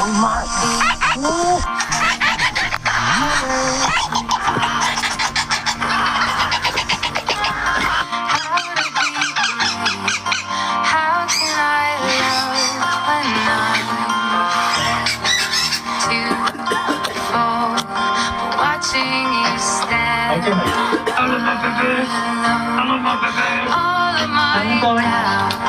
How can I love when I'm too full? Watching you stand Hello, my baby. Hello, my baby. all of my doubts.